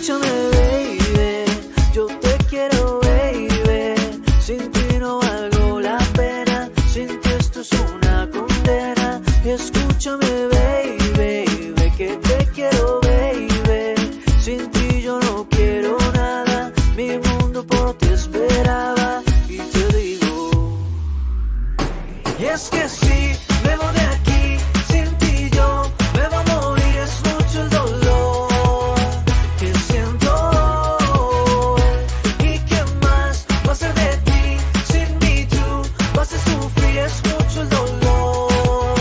Escúchame, baby, yo te quiero, baby. Sin ti no valgo la pena, sin ti esto es una condena. Escúchame, baby, que te quiero, baby. Sin ti yo no quiero nada, mi mundo por ti esperaba. Y te digo, y es que si me voy de aquí, sin ti yo me voy a morir. Es mucho el dolor que siento hoy. ¿Y qué más va a ser de ti? Sin mí tú vas a sufrir. Es mucho el dolor,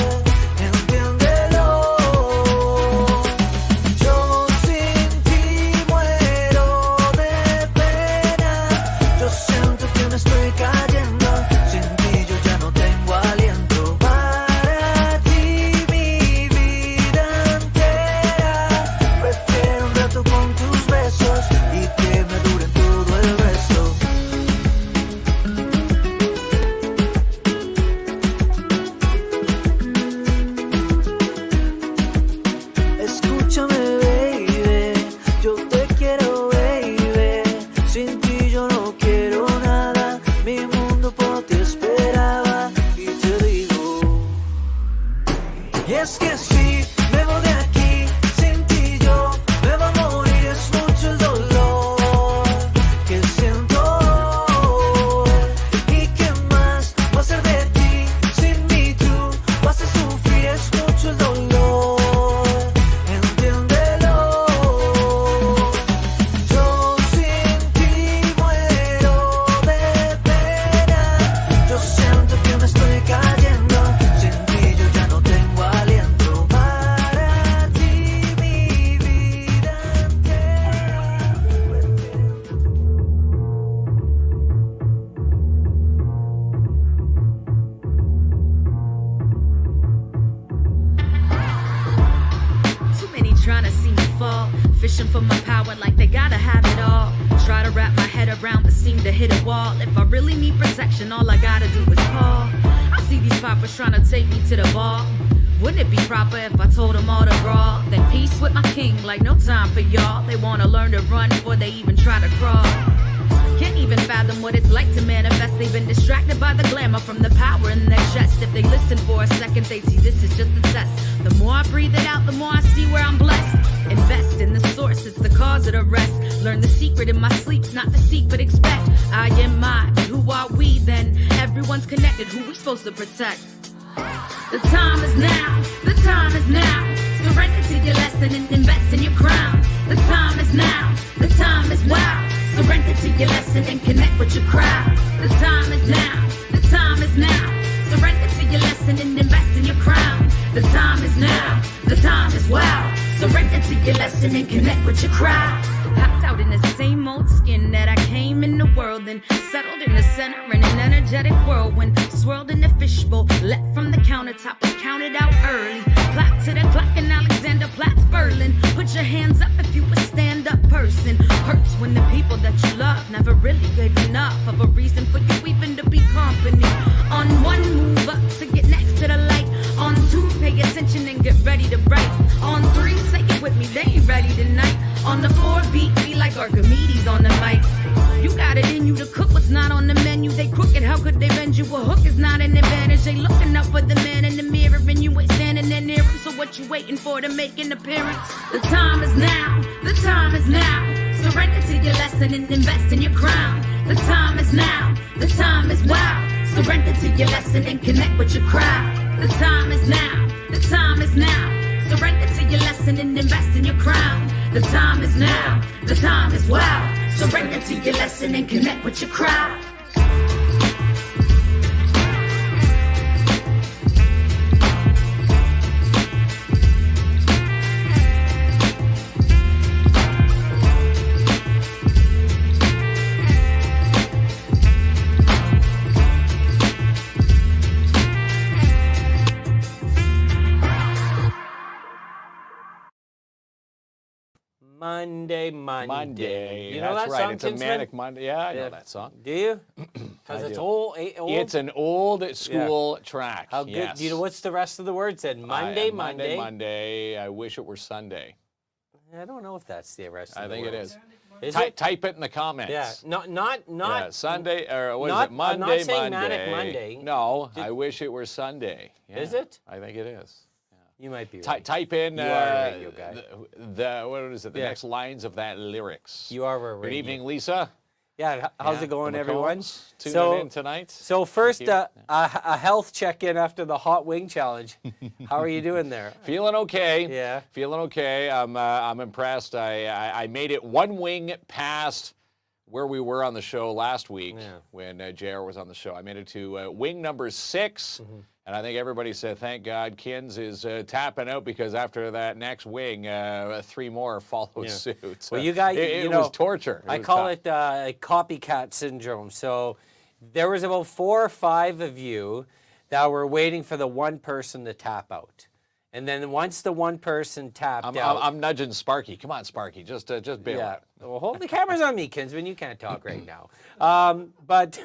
entiéndelo. Yo sin ti muero de pena. Yo siento que me estoy cayendo. Sin ti yo ya no tengo aliento. Para ti mi vida entera. Prefiero un rato con tus besos y que me duren todo el resto. Escúchame, baby, yo te quiero, baby. Sin ti yo no quiero nada, mi mundo por ti esperaba. Y te digo, y es que si me voy de aquí, sin ti yo me voy a morir. Es mucho el dolor que siento hoy. ¿Y qué más va a ser de ti? Sin mí tú vas a sufrir. Es mucho el dolor, entiéndelo. Yo sin ti muero de pena. Yo siento que me estoy cayendo. Sin ti yo ya no tengo aliento. Para ti mi vida entera. Too many trying to see me fall, fishing for my power like they gotta have it all. Try to wrap my head around but seem to hit a wall. If I really need protection, all I gotta do is call. I see these poppers trying to take me to the ball. Wouldn't it be proper if I told them all to brawl? Then peace with my king, like no time for y'all. They wanna learn to run before they even try to crawl. Can't even fathom what it's like to manifest. They've been distracted by the glamour from the power in their chest. If they listen for a second, they see this is just a test. The more I breathe it out, the more I see where I'm blessed. Invest in the source, it's the cause of the rest. Learn the secret in my sleep, not the secret expect. I am I, but who are we then? Everyone's connected, who we supposed to protect? The time is now, the time is now. Surrender to your lesson and invest in your crown. The time is now, the time is wow. Surrender to your lesson and connect with your crowd. The time is now, the time is now. Surrender to your lesson and invest in your crown. The time is now, the time is wow. Surrender to your lesson and connect with your crowd. Hopped out in the same old skin that I came in the world and settled in the center in an energetic whirlwind. Swirled in the fishbowl, let from the countertop, was counted out early. Clap to the clock in Alexander Platz, Berlin. Put your hands up if you a stand-up person. Hurts when the people that you love never really gave enough of a reason for you even to be company. On one, move up to get next to the light. On two, pay attention and get ready to write. On three, say it with me, they ain't ready tonight. On the four, beat be like Archimedes on the mic. You got it in you to cook what's not on the menu. They crooked, how could they bend you? A hook is not an advantage. They looking up for the man in the mirror and you ain't standing there near him. So what you waiting for to make an appearance? The time is now, the time is now. Surrender to your lesson and invest in your crown. The time is now, the time is wow. Surrender to your lesson and connect with your crowd. The time is now, the time is now. Surrender to your lesson and invest in your crown. The time is now, the time is wow. Surrender to your lesson and connect with your crowd. Monday. Monday. You know That's that right. song, It's a Kinsman? manic Monday. Yeah, I know that song. Do you? Because I it's do. old. It's an old school track. How good? Yes. Do you know what's the rest of the word said? Monday. Monday. I wish it were Sunday. I don't know if that's the rest of I the think world. it is. Is it? Type it in the comments. Yeah. Not. Yeah, Sunday, or what is not- it? I'm Monday, not saying Monday. Manic Monday. No, I wish it were Sunday. Yeah, Is it? I think it is. You might be right. Type in You are a radio guy. the what is it? The Yeah. next lines of that lyrics. You are a Good radio. evening, Lisa. Yeah. How's Yeah, it going, the everyone? McCombs tuning in tonight. So first, Thank you. a health check-in after the hot wing challenge. How are you doing there? Feeling okay. Yeah. Feeling okay. I'm impressed. I made it one wing past where we were on the show last week when JR was on the show. I made it to wing number 6. And I think everybody said, thank God KINZ is tapping out, because after that next wing, 3 more followed suit. So Well, you guys, it was torture. I was call tough. it copycat syndrome. So there was about 4 or 5 of you that were waiting for the one person to tap out. And then once the one person tapped out. I'm nudging Sparky. Come on, Sparky. Just bail Yeah. out. Well, hold the cameras on me, Kinsman. You can't talk right now. But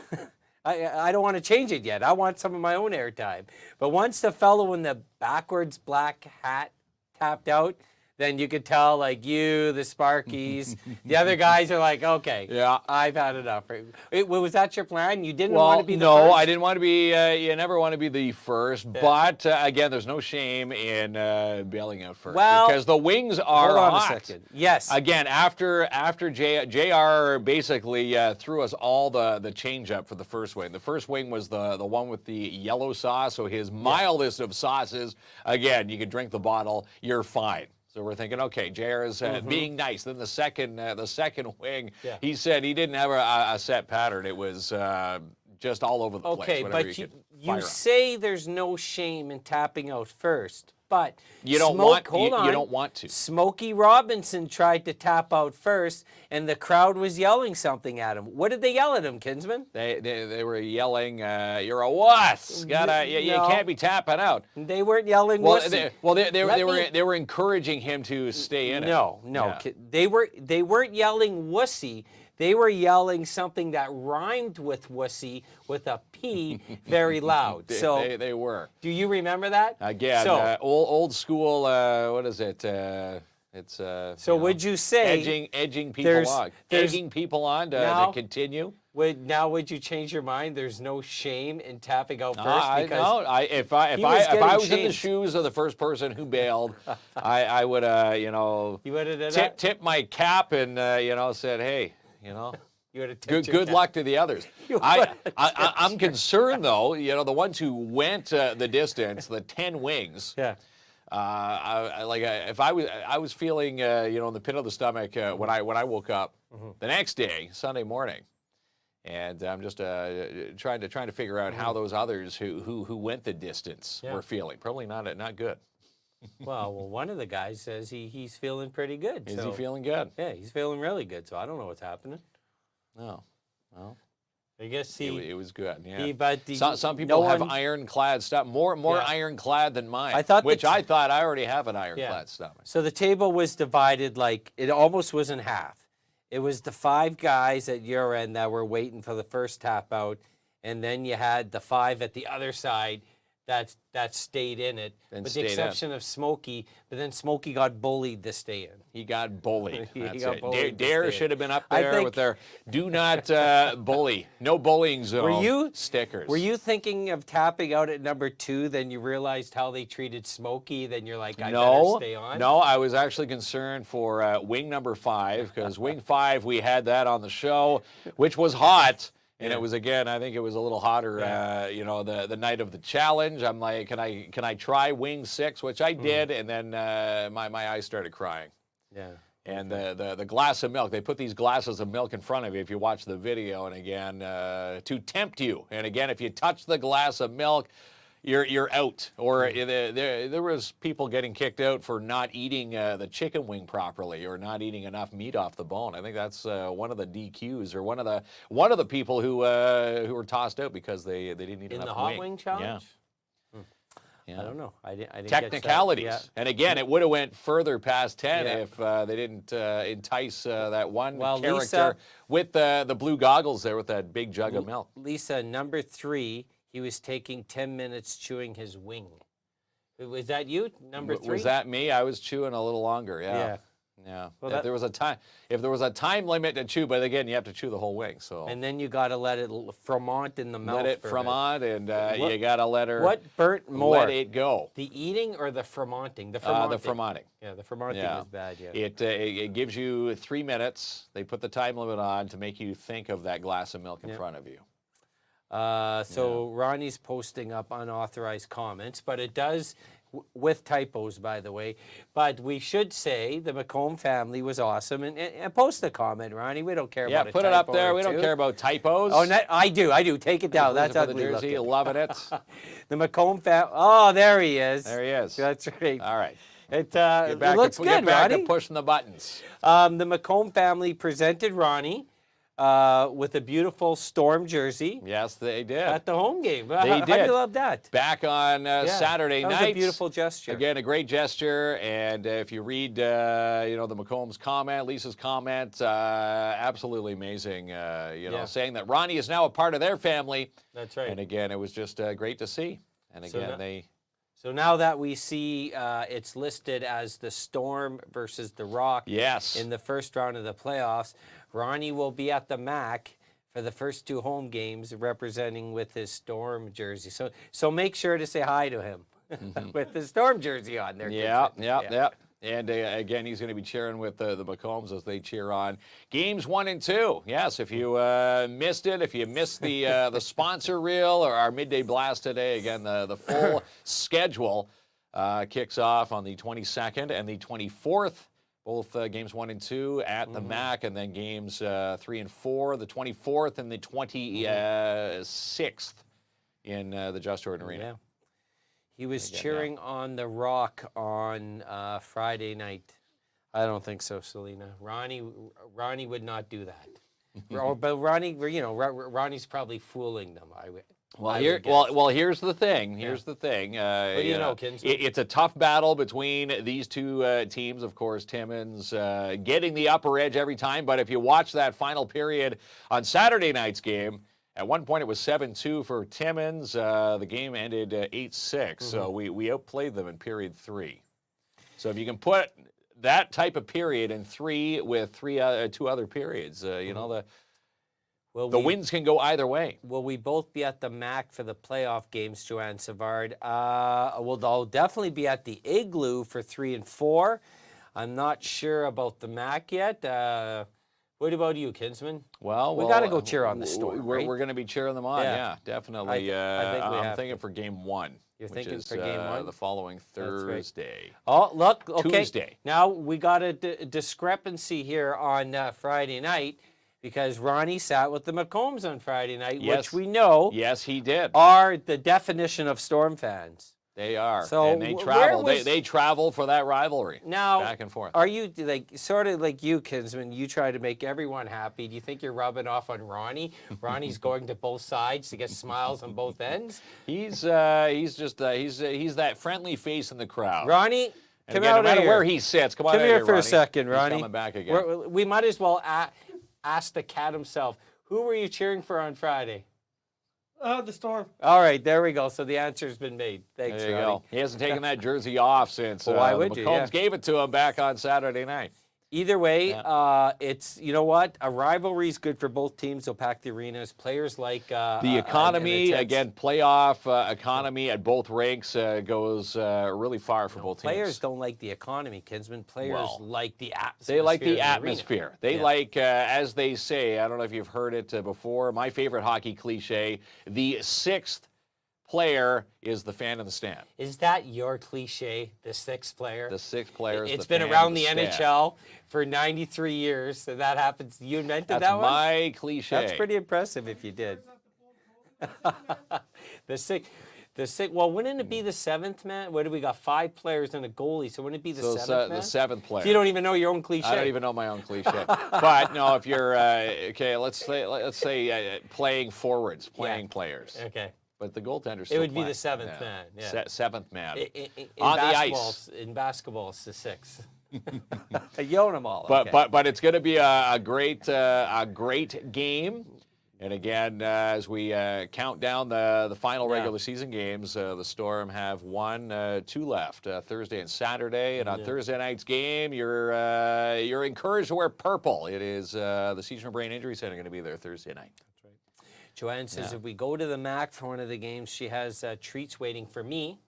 I don't want to change it yet. I want some of my own airtime. But once the fellow in the backwards black hat tapped out, then you could tell, like, you, the Sparkies, the other guys are like, okay, Yeah. I've had enough. Was that your plan? You didn't want to be the no, first? I didn't want to be. You never want to be the first. But again, there's no shame in bailing out first, Well, because the wings are Hold on hot. a second. Yes. Again, after JR basically threw us all the change up for the first wing. The first wing was the one with the yellow sauce, so his mildest of sauces. Again, you could drink the bottle, you're fine. So we're thinking, okay, JR is being nice. Then the second wing, he said he didn't have a set pattern. It was just all over the place. Okay, whatever but you could you fire up. say there's no shame in tapping out first, but You don't hold on. you don't want to. Smokey Robinson tried to tap out first, and the crowd was yelling something at him. What did they yell at him, Kinsman? They were yelling, "You're a wuss! You No. can't be tapping out." They weren't yelling. Well, wussy. they were encouraging him to stay in it. No, Yeah. they weren't yelling wussy. They were yelling something that rhymed with wussy with a P very loud. They were. Do you remember that? Again, So, old school. What is it? It's so would you say edging people there's- on, there's- egging people on to Now- continue? would you change your mind? There's no shame in tapping out first If I he was getting was in the shamed. shoes of the first person who bailed, I would you would have done that? tip my cap and said, hey, You would have tipped your good cap. luck to the others. I'm concerned though. The ones who went the distance, the 10 wings. Yeah. If I was feeling in the pit of the stomach when I woke up the next day, Sunday morning, and I'm just trying to figure out how those others who went the distance were feeling. Probably not good. Well, one of the guys says he's feeling pretty good. Is so- he feeling good? Yeah, he's feeling really good. So I don't know what's happening. No. Well, I guess it was good. Yeah. Some no people have one- ironclad stuff, more Yeah. ironclad than mine. I thought which that- I thought I already have an ironclad stomach. So the table was divided, like it almost was in half. It was the 5 guys at your end that were waiting for the first tap out, and then you had the 5 at the other side that stayed in it, And with the stayed in. exception of Smokey. But then Smokey got bullied to stay in. He got bullied. He That's got it. bullied to Dare stay. should have been up I there think- with their "Do not bully, no bullying zone" stickers. Were you thinking of tapping out at number 2? Then you realized how they treated Smokey. Then you're like, I better stay on. No, I was actually concerned for wing number 5, because wing 5 we had that on the show, which was hot. And it was, again, I think it was a little hotter, the night of the challenge. I'm like, can I try wing 6, which I did, and then my eyes started crying. Yeah. And the glass of milk, they put these glasses of milk in front of you if you watch the video, and again, to tempt you. And again, if you touch the glass of milk, you're out. Or there was people getting kicked out for not eating the chicken wing properly, or not eating enough meat off the bone. I think that's one of the DQs, or one of the people who were tossed out because they didn't eat In enough the hot wing. wing challenge? Yeah. I don't know. I didn't Technicalities. Get that. And again, it would have went further past 10 if they didn't entice that one character Lisa, with the blue goggles there with that big jug of milk. Lisa, number 3, he was taking 10 minutes chewing his wing. Was that you, number 3? Was that me? I was chewing a little longer, yeah. Yeah. Well, if there was a time limit to chew, but again, you have to chew the whole wing. So And then you got to let it ferment in the mouth. let it for a ferment, and What- you got to let her What burnt more? let it go. The eating or the fermenting? The The fermenting. fermenting. Yeah, the fermenting Yeah. was bad. Yeah. It gives you 3 minutes. They put the time limit on to make you think of that glass of milk in front of you. So Ronnie's posting up unauthorized comments, but it does, with typos, by the way. But we should say the McComb family was awesome. And post a comment, Ronnie. We don't care about a Put it typo up there. or We don't two. care about typos. Oh, I do. Take it down. That's for the ugly jersey. looking. Loving it. The McComb family. Oh, there he is. There he is. That's right. All right. It Get back, looks to, good, get back Ronnie. to pushing the buttons. The McComb family presented Ronnie with a beautiful Storm jersey Yes, they did. at the home game. They How do did. you love that? Back on Saturday that night. was a beautiful gesture. Again, a great gesture. And if you read, the McComb's comment, Lisa's comment, absolutely amazing. Saying that Ronnie is now a part of their family. That's right. And again, it was just great to see. And again, So now that we see it's listed as the Storm versus the Rock Yes. in the first round of the playoffs, Ronnie will be at the MAC for the first 2 home games representing with his Storm jersey. So make sure to say hi to him with the Storm jersey on there. Yeah. kids. And again, he's going to be cheering with the McCombs as they cheer on games 1 and 2. Yes, if you missed it, if you missed the sponsor reel or our midday blast today, again, the full schedule kicks off on the 22nd and the 24th. Both games 1 and 2 at the MAC, and then games 3 and 4, the 24th and the 26th in the Just Jordan Arena. Yeah. He was cheering on the Rock on Friday night. I don't think so, Selena. Ronnie would not do that. But Ronnie's probably fooling them. Here's the thing. Here's the thing. What do you know, Kinsman? It's a tough battle between these two teams. Of course, Timmins getting the upper edge every time. But if you watch that final period on Saturday night's game, at one point it was 7-2 for Timmins. The game ended 8-6. So we outplayed them in period 3. So if you can put that type of period in 3 with 2 other periods, the wins can go either way. Will we both be at the MAC for the playoff games, Joanne Savard? I'll definitely be at the Igloo for 3 and 4. I'm not sure about the MAC yet. What about you, Kinsman? Well, we got to go cheer on the Storm. We're going to be cheering them on. Yeah, definitely. I think we I'm have thinking for game 1. You're which thinking is, for game 1? The following Thursday. Oh, look. Okay. Tuesday. Now we got a discrepancy here on Friday night because Ronnie sat with the McCombs on Friday night, which we know Yes, he did. are the definition of Storm fans. They are. So and they travel. They travel for that rivalry. Now, back and forth. Are you sort of like you, Kinsman? You try to make everyone happy. Do you think you're rubbing off on Ronnie? Ronnie's going to both sides to get smiles on both ends. He's that friendly face in the crowd. Ronnie, and come again, out no matter here. where he sits, come Come out here for Ronnie. a second, Ronnie. He's coming back again. We might as well ask the cat himself. Who were you cheering for on Friday? The Storm. All right, there we go. So the answer's been made. Thanks, There you Ronnie. go. He hasn't taken that jersey off since Why the would you? McCombs gave it to him back on Saturday night. Either way, it's, you know what? A rivalry is good for both teams. They'll pack the arenas. Players like The economy, again, playoff economy at both ranks goes really far for both teams. Players don't like the economy, Kinsman. Players like the atmosphere. They like in the atmosphere. arena. They like, as they say, I don't know if you've heard it before, my favorite hockey cliche, the 6th player is the fan in the stand. Is that your cliche, the 6th player? The 6th player is It's the been fan around in the stand. NHL for 93 years, so that happens. You invented That's that one? my cliche. That's pretty impressive if you did. The 6th. Well, wouldn't it be the 7th man? What do we got? 5 players and a goalie, so wouldn't it be the 7th man? The 7th player. So you don't even know your own cliche. I don't even know my own cliche. But no, if you're okay, let's say playing forwards, playing players. Okay. But the goaltender's It still would be the playing. 7th man. Yeah. 7th man. In On the basketball, ice. In basketball, it's the 6th. You own them all. But okay. but it's going to be a great game. And again, as we count down the final regular season games, the Storm have 2 left, Thursday and Saturday. And on Thursday night's game, you're encouraged to wear purple. It is the Season Brain Injury Center going to be there Thursday night. That's right. Joanne says if we go to the MAC for one of the games, she has treats waiting for me.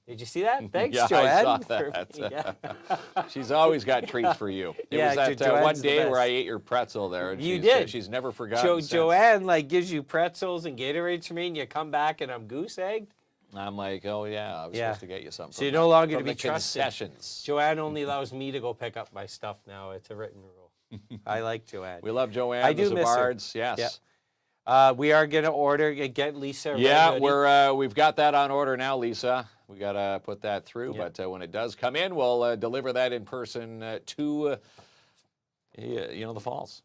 Did you see that? Thanks, Yeah, Joanne. I saw that. She's always got treats for you. It was that Joanne's one the day best. where I ate your pretzel there. And You she's, did. She's never forgotten. since. Joanne like gives you pretzels and Gatorades for me, and you come back and I'm goose egged. I'm like, oh yeah, I was supposed to get you something. So you're no longer to from be the trusted. concessions. Joanne only allows me to go pick up my stuff now. It's a written rule. I like Joanne. We love Joanne. I do the miss her. Zabards, yes. Yeah. We are going to get Lisa. Yeah, we've got that on order now, Lisa. We got to put that through, but when it does come in, we'll deliver that in person to the Falls.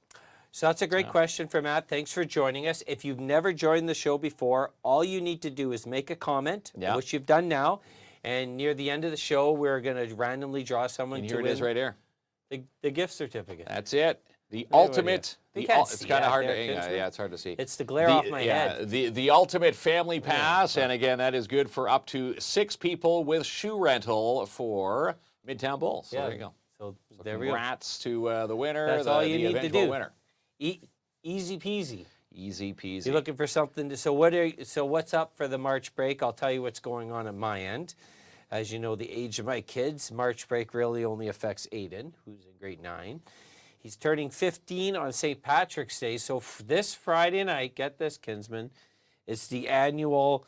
So that's a great question for Matt. Thanks for joining us. If you've never joined the show before, all you need to do is make a comment, which you've done now. And near the end of the show, we're going to randomly draw someone And to here win it is right here. the gift certificate. That's it. The ultimate. You can't It's see kind of that hard there, to. kids, Yeah, it's hard to see. It's the glare off my head. The ultimate family pass, and again, that is good for up to 6 people with shoe rental for Midtown Bulls. So there you go. So there we go. Congrats to the winner. That's all you need to eventual do. Winner. Easy peasy. Easy peasy. You're looking for something to. So what's up for the March break? I'll tell you what's going on at my end. As you know, the age of my kids, March break really only affects Aiden, who's in grade 9. He's turning 15 on St. Patrick's Day. So this Friday night, get this, Kinsman, it's the annual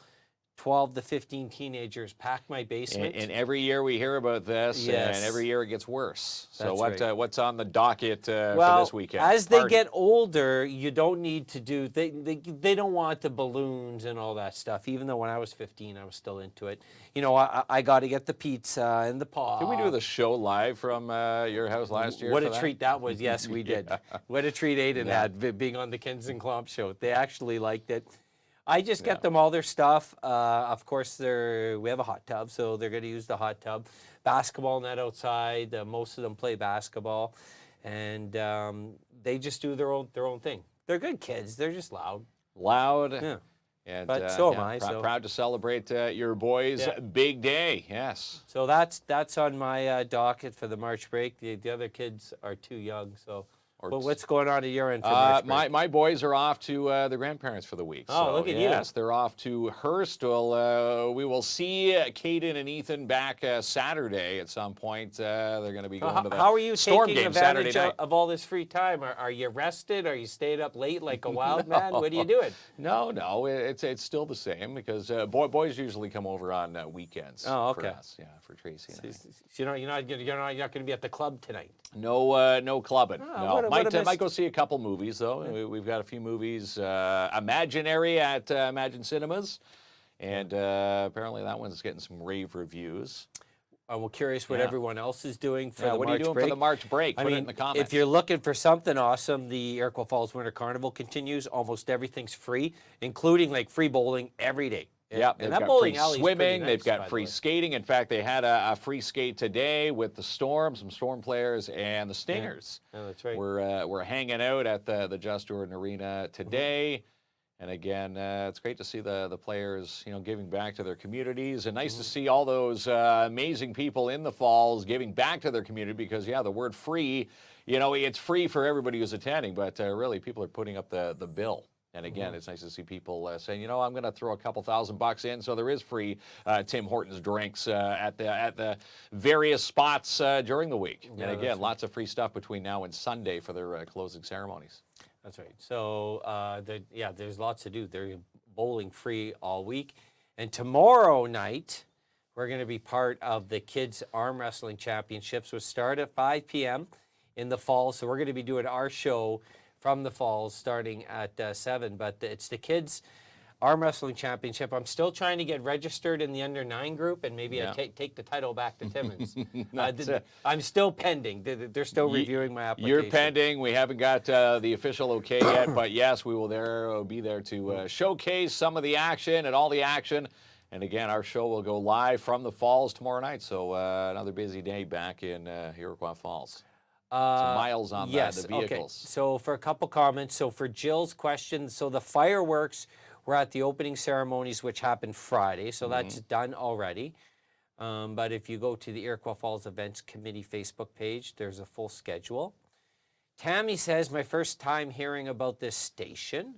12 to 15 teenagers pack my basement. And every year we hear about this, and every year it gets worse. So what's on the docket for this weekend? As they get older, you don't need to do, they don't want the balloons and all that stuff. Even though when I was 15, I was still into it. You know, I got to get the pizza and the pop. Did we do the show live from your house last year? What a treat that was. Yes, we did. What a treat Aiden had being on the KINZ and KLOMP Show. They actually liked it. I just get them all their stuff. Of course, we have a hot tub, so they're going to use the hot tub. Basketball net outside. Most of them play basketball, and they just do their own thing. They're good kids. They're just loud. Yeah. And, but so am I. Proud to celebrate your boys' big day. Yes. So that's on my docket for the March break. The other kids are too young, so. But what's going on at your end for March break? My boys are off to their grandparents for the week. Oh, so, look at you. Yes, they're off to Hearst. We will see Caden and Ethan back Saturday at some point. They're going to be going to the How are you Storm taking game Saturday advantage night. of all this free time? Are you rested? Are you staying up late like a wild man? What are you doing? No, it's still the same because boys usually come over on weekends. Oh, okay. For us, for Tracy and I. So you're not going to be at the club tonight. No clubbing. Oh, no. Might go see a couple movies though. Yeah. We've got a few movies. Imaginary at Imagine Cinemas, and apparently that one's getting some rave reviews. I'm curious what everyone else is doing for the what March are you doing break. for the March break? Put it in the comments. If you're looking for something awesome, the Iroquois Falls Winter Carnival continues. Almost everything's free, including like free bowling every day. Yeah, and they've that got free bowling alley swimming. nice, They've got free skating. In fact, they had a free skate today with the Storm, some Storm players, and the Stingers. Yeah. Oh, that's right. We're hanging out at the Just Jordan Arena today. And again, it's great to see the players, giving back to their communities, and nice to see all those amazing people in the Falls giving back to their community. Because the word free, it's free for everybody who's attending, but really people are putting up the bill. And again, it's nice to see people saying, I'm going to throw a couple $1,000 in, so there is free Tim Hortons drinks at the various spots during the week. Yeah, and again, lots of free stuff between now and Sunday for their closing ceremonies. That's right. So, there's lots to do. They're bowling free all week. And tomorrow night, we're going to be part of the Kids Arm Wrestling Championships, which start at 5 p.m. in the Falls. So we're going to be doing our show from the Falls starting at 7. But it's the Kids Arm Wrestling Championship. I'm still trying to get registered in the under-9 group, and maybe I take the title back to Timmins. I'm still pending. They're still reviewing my application. You're pending. We haven't got the official okay yet, but yes, we will be there to showcase some of the action and all the action. And again, our show will go live from the Falls tomorrow night. So another busy day back in Iroquois Falls. Some miles on yes, the vehicles. Okay. So for a couple comments, so for Jill's question, so the fireworks were at the opening ceremonies, which happened Friday, so that's done already. But if you go to the Iroquois Falls Events Committee Facebook page, there's a full schedule. Tammy says, my first time hearing about this station.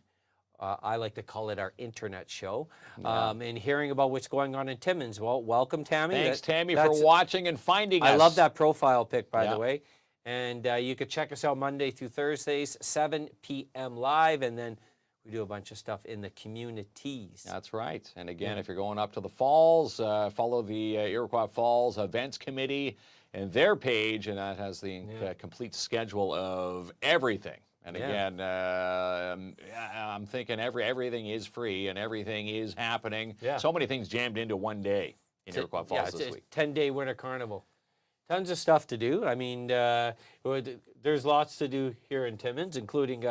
I like to call it our internet show. And hearing about what's going on in Timmins. Well, welcome, Tammy. Thanks, Tammy, for watching and finding us. I love that profile pic, by the way. And you could check us out Monday through Thursdays, 7 p.m. live, and then we do a bunch of stuff in the communities. That's right. And again, if you're going up to the falls, follow the Iroquois Falls Events Committee and their page, and that has the complete schedule of everything. And again, I'm thinking everything is free and everything is happening. So many things jammed into one day in Iroquois Falls this week. 10-day winter carnival. Tons of stuff to do. I mean, there's lots to do here in Timmins, including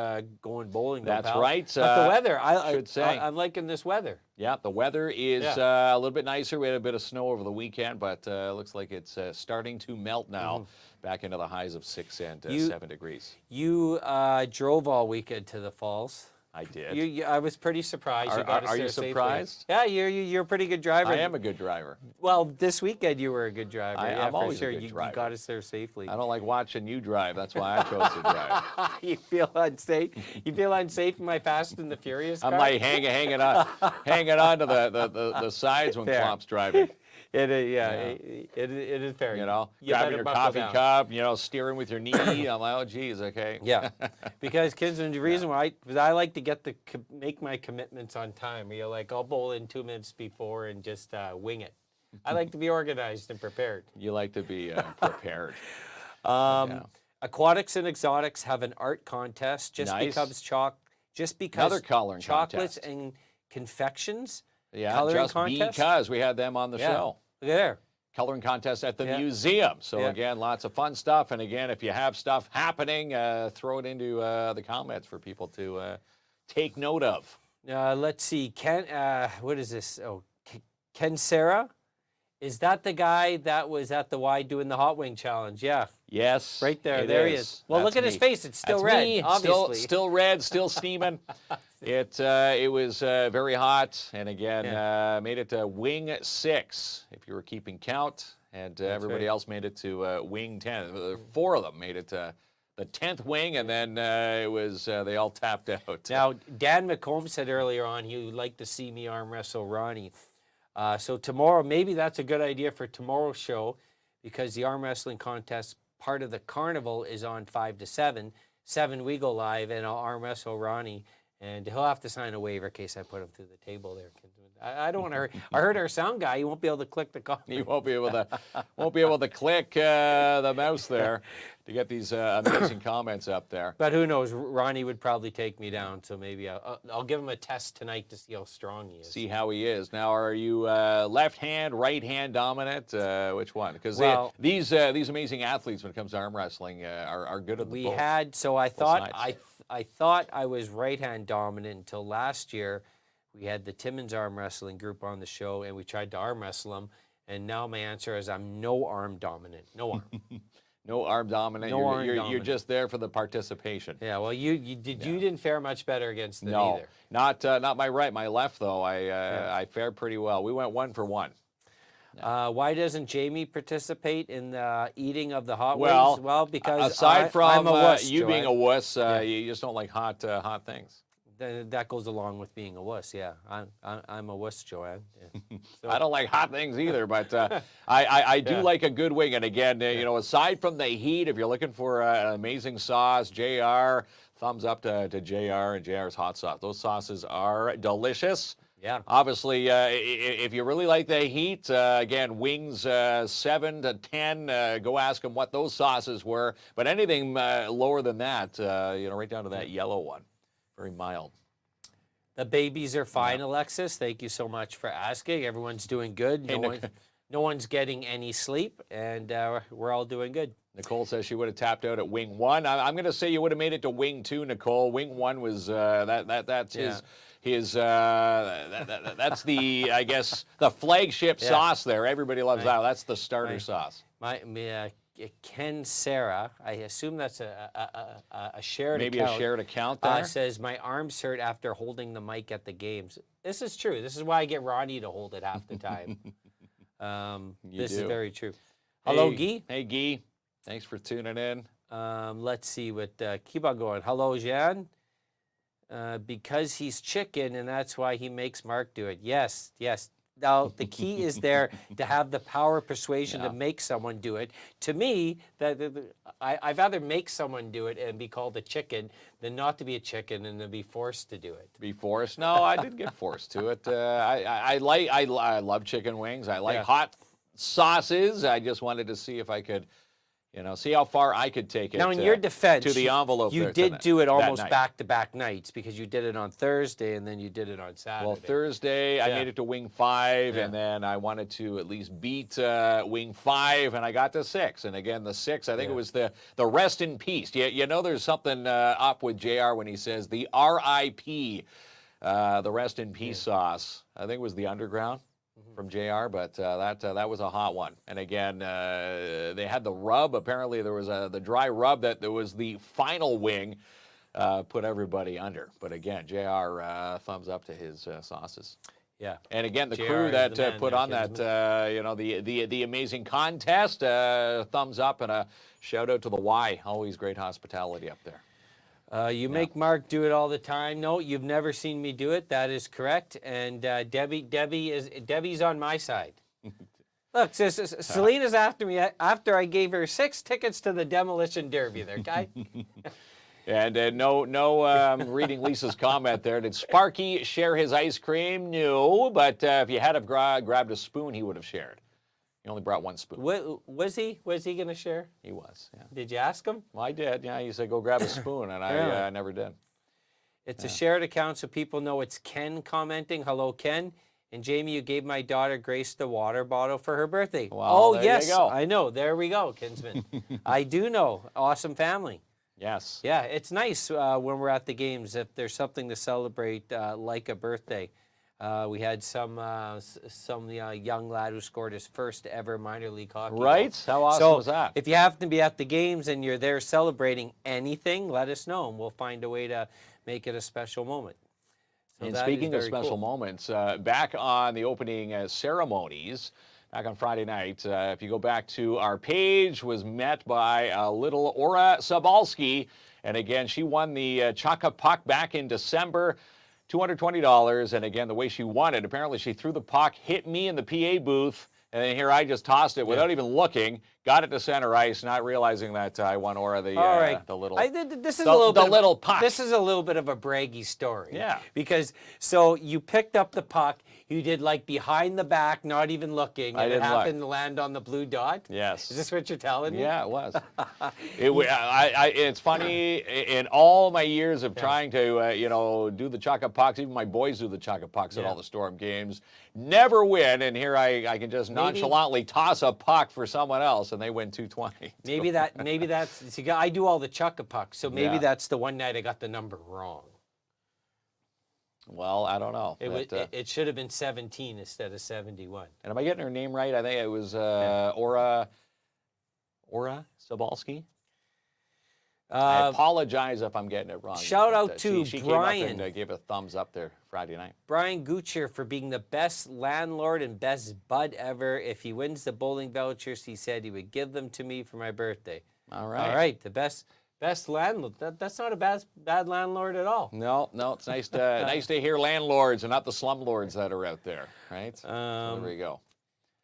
going bowling. That's right. But the weather, I'm liking this weather. Yeah, the weather is a little bit nicer. We had a bit of snow over the weekend, but it looks like it's starting to melt now, back into the highs of 6 and 7 degrees. You drove all weekend to the falls. I did. I was pretty surprised. Are you surprised? Yeah, you're a pretty good driver. I am a good driver. Well, this weekend you were a good driver. I'm always a good driver. You got us there safely. I don't like watching you drive. That's why I chose to drive. You feel unsafe? You feel unsafe in my Fast and the Furious car? I'm like hanging on to the sides when Klomp's driving. It is fair. You know, grabbing your coffee cup, you know, steering with your knee. I'm like, oh, geez, okay. Yeah, because kids, and the reason why, because I like to make my commitments on time. You're like, I'll bowl in 2 minutes before and just wing it. I like to be organized and prepared. You like to be prepared. Aquatics and Exotics have an art contest just because another coloring chocolates contest. And confections. Yeah, coloring just contest? because we had them on the show. Look there. Coloring contest at the museum. So again, lots of fun stuff. And again, if you have stuff happening, throw it into the comments for people to take note of. Let's see. What is this? Oh, Ken Sarah? Is that the guy that was at the Y doing the hot wing challenge? Yeah. Yes. Right there. There he is. Well, look at his face. It's still red, obviously. Still red, still steaming. It was very hot, and again, made it to wing 6, if you were keeping count, and everybody else made it to wing 10. 4 of them made it to the 10th wing, and then they all tapped out. Now, Dan McComb said earlier on he would like to see me arm wrestle Ronnie. So tomorrow, maybe that's a good idea for tomorrow's show, because the arm wrestling contest part of the carnival is on 5 to 7. 7 we go live, and I'll arm wrestle Ronnie. And he'll have to sign a waiver in case I put him through the table there. I don't want to hurt. I heard our sound guy. He won't be able to click the comment. He won't be able to click the mouse there to get these amazing comments up there. But who knows? Ronnie would probably take me down. So maybe I'll give him a test tonight to see how strong he is. See how he is. Now, are you left hand, right hand dominant? Which one? Because these amazing athletes, when it comes to arm wrestling, are good at the both. So I thought I was right-hand dominant until last year. We had the Timmins arm wrestling group on the show, and we tried to arm wrestle them. And now my answer is I'm no arm dominant. No arm. No arm dominant. You're just there for the participation. Yeah. Well, you didn't fare much better against them either. Not my right. My left though. I fared pretty well. We went 1 for 1. Why doesn't Jamie participate in the eating of the hot wings? Well, because aside from I'm a wuss, you being a wuss, you just don't like hot things. That goes along with being a wuss. Yeah, I'm a wuss, Joanne. Yeah. So, I don't like hot things either, but I do like a good wing. And again, you know, aside from the heat, if you're looking for an amazing sauce, JR, thumbs up to JR and JR's hot sauce. Those sauces are delicious. Yeah. Obviously, if you really like the heat, again, wings 7 to 10, go ask them what those sauces were. But anything lower than that, you know, right down to that yellow one. Very mild. The babies are fine, Alexis. Thank you so much for asking. Everyone's doing good. No one's getting any sleep, and we're all doing good. Nicole says she would have tapped out at wing 1. I'm going to say you would have made it to wing 2, Nicole. Wing 1 was that's his that's the, I guess, the flagship sauce there. Everybody loves that. That's the starter sauce. Ken Sarah, I assume that's a shared Maybe account. a shared account there. Says, my arms hurt after holding the mic at the games. This is true. This is why I get Ronnie to hold it half the time. This is very true. Hello, Guy. Hey, Guy. Thanks for tuning in. Let's see what, keep on going. Hello, Jan. Because he's chicken, and that's why he makes Mark do it. Yes, yes. Now, the key is there to have the power of persuasion to make someone do it. To me, I'd rather make someone do it and be called a chicken than not to be a chicken and to be forced to do it. Be forced? No, I didn't get forced to it. I love chicken wings. I like hot sauces. I just wanted to see if I could, see how far I could take it. Now, in your defense, to the envelope. You did do it almost back-to-back nights because you did it on Thursday and then you did it on Saturday. Well, Thursday I made it to wing 5, and then I wanted to at least beat wing 5, and I got to 6. And again, the 6, I think it was the rest in peace. There's something up with JR when he says the RIP, the rest in peace sauce. I think it was the underground from JR, but that was a hot one. And again, they had the rub. Apparently, there was the dry rub that there was the final wing, put everybody under. But again, JR, thumbs up to his sauces. Yeah. And again, the JR crew that put there, on that, the amazing contest, thumbs up and a shout out to the Y. Always great hospitality up there. You make Mark do it all the time. No, you've never seen me do it. That is correct. And Debbie's on my side. Look, Selena's after me after I gave her 6 tickets to the Demolition Derby there, guy. And no reading Lisa's comment there. Did Sparky share his ice cream? No, but if you had have grabbed a spoon, he would have shared. He only brought 1 spoon. Was he going to share? He was, yeah. Did you ask him? Well, I did, yeah. He said, go grab a spoon, and I never did. It's a shared account so people know it's Ken commenting. Hello, Ken. And Jamie, you gave my daughter Grace the water bottle for her birthday. Well, there yes, you go. I know. There we go, Kinsman. I do know. Awesome family. Yes. Yeah, it's nice when we're at the games if there's something to celebrate like a birthday. We had some young lad who scored his first ever minor league hockey goal. Right? How awesome was that? If you happen to be at the games and you're there celebrating anything, let us know, and we'll find a way to make it a special moment. So and speaking of special moments, back on the opening ceremonies, back on Friday night, if you go back to our page, was met by little Aura Sabalski. And again, she won the Chaka Puck back in December. $220, and again, the way she won it, apparently she threw the puck, hit me in the PA booth, and then here I just tossed it without even looking, got it to center ice, not realizing that I won Aura the little this is the, a little the bit little of, puck. This is a little bit of a braggy story. Yeah. Because so you picked up the puck, you did like behind the back, not even looking, and it happened to land on the blue dot. Yes. Is this what you're telling me? Yeah, it was. It's funny, in all my years of trying to, do the Chaka Pucks, even my boys do the Chaka Pucks at all the Storm games, never win, and here I can just nonchalantly toss a puck for someone else, and they win 220. Maybe that's, see, I do all the Chaka Pucks, so maybe that's the one night I got the number wrong. Well, I don't know. It should have been 17 instead of 71. And am I getting her name right? I think it was Aura Sabalski. I apologize if I'm getting it wrong. Shout out to she Brian. came up and gave a thumbs up there Friday night. Brian Gucher for being the best landlord and best bud ever. If he wins the bowling vouchers, he said he would give them to me for my birthday. All right. All right. The best landlord. That's not a bad landlord at all. No, it's nice to hear landlords and not the slumlords that are out there, right? So there we go.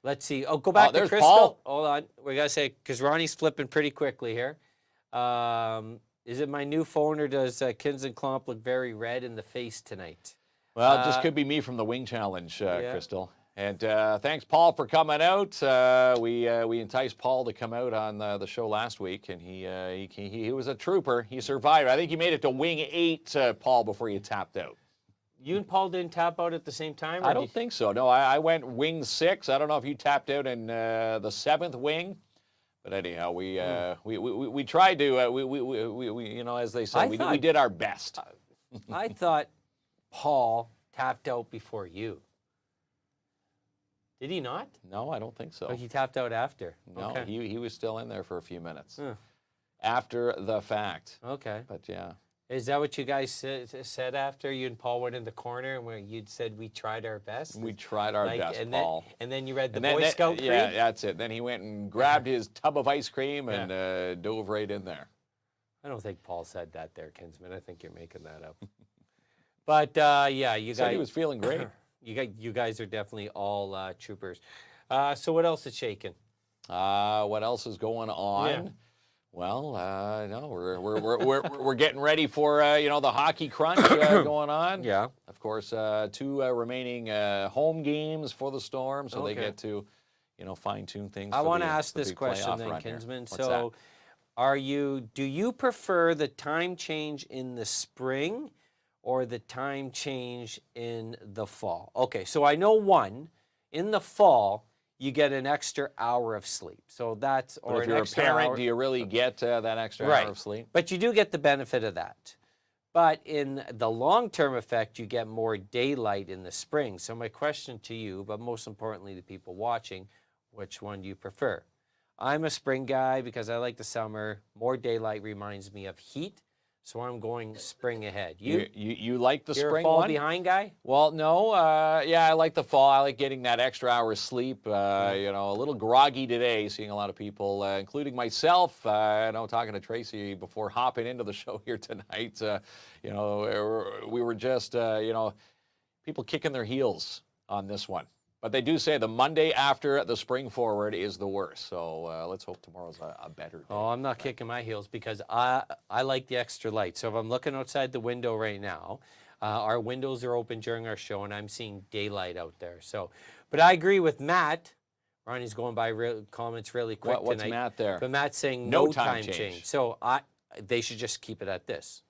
Let's see. Oh, go back to Crystal. Paul. Hold on. We got to say, because Ronnie's flipping pretty quickly here. Is it my new phone, or does KINZ and KLOMP look very red in the face tonight? Well, it just could be me from the Wing Challenge, Crystal. And thanks, Paul, for coming out. We enticed Paul to come out on the show last week, and he was a trooper. He survived. I think he made it to Wing 8, Paul, before you tapped out. You and Paul didn't tap out at the same time? I don't think so. No, I went Wing 6. I don't know if you tapped out in the 7th wing. But anyhow, we tried to, we as they say, we did our best. I thought Paul tapped out before you. Did he not? No, I don't think so. Oh, he tapped out after. No, Okay. he was still in there for a few minutes Huh. after the fact. Okay. But yeah. Is that what you guys said after you and Paul went in the corner and where you'd said we tried our best? We tried our best, and Paul. And then you read the And then, Boy Scout creed? yeah, that's it. Then he went and grabbed his tub of ice cream and dove right in there. I don't think Paul said that there, Kinsman. I think you're making that up. But yeah, you Said guys. he was feeling great. You guys are definitely all troopers. So what else is shaking? What else is going on? Yeah. Well, no, we're getting ready for the hockey crunch going on. Yeah. Of course, 2 remaining home games for the Storm, so they Okay. get to fine tune things. I want to ask this big question playoff then, run here. Kinsman. What's So, do you prefer the time change in the spring or the time change in the fall? Okay, so I know in the fall you get an extra hour of sleep. So that's But if you're a parent, do you really get that extra hour of sleep? But you do get the benefit of that. But in the long-term effect, you get more daylight in the spring. So my question to you, but most importantly the people watching, which one do you prefer? I'm a spring guy because I like the summer. More daylight reminds me of heat, so I'm going spring ahead. You like the You're spring a fall one? behind guy? Well, no. Yeah, I like the fall. I like getting that extra hour of sleep. A little groggy today, seeing a lot of people, including myself. I know talking to Tracy before hopping into the show here tonight. We were just, people kicking their heels on this one. But they do say the Monday after the spring forward is the worst. So let's hope tomorrow's a better day. Oh, I'm not kicking my heels because I like the extra light. So if I'm looking outside the window right now, our windows are open during our show, and I'm seeing daylight out there. So, but I agree with Matt. Ronnie's going by comments really quick What's tonight. Matt there? But Matt's saying No no time time change. change. So they should just keep it at this,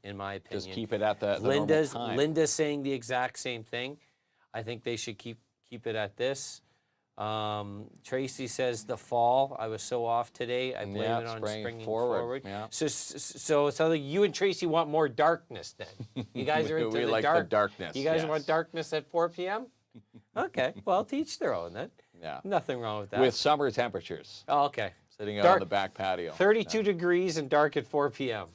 in my opinion. Just keep it at the normal time. Linda's saying the exact same thing. I think they should keep it at this. Tracy says the fall. I was so off today. I blame it on springing forward. Yeah. So it sounds like you and Tracy want more darkness then. You guys are into we the like dark. the darkness. You guys yes. want darkness at 4 p.m.? Okay, well, teach their own then. Yeah. Nothing wrong with that. With summer temperatures. Oh, okay. Sitting out Dark- on the back patio. 32 degrees and dark at 4 p.m.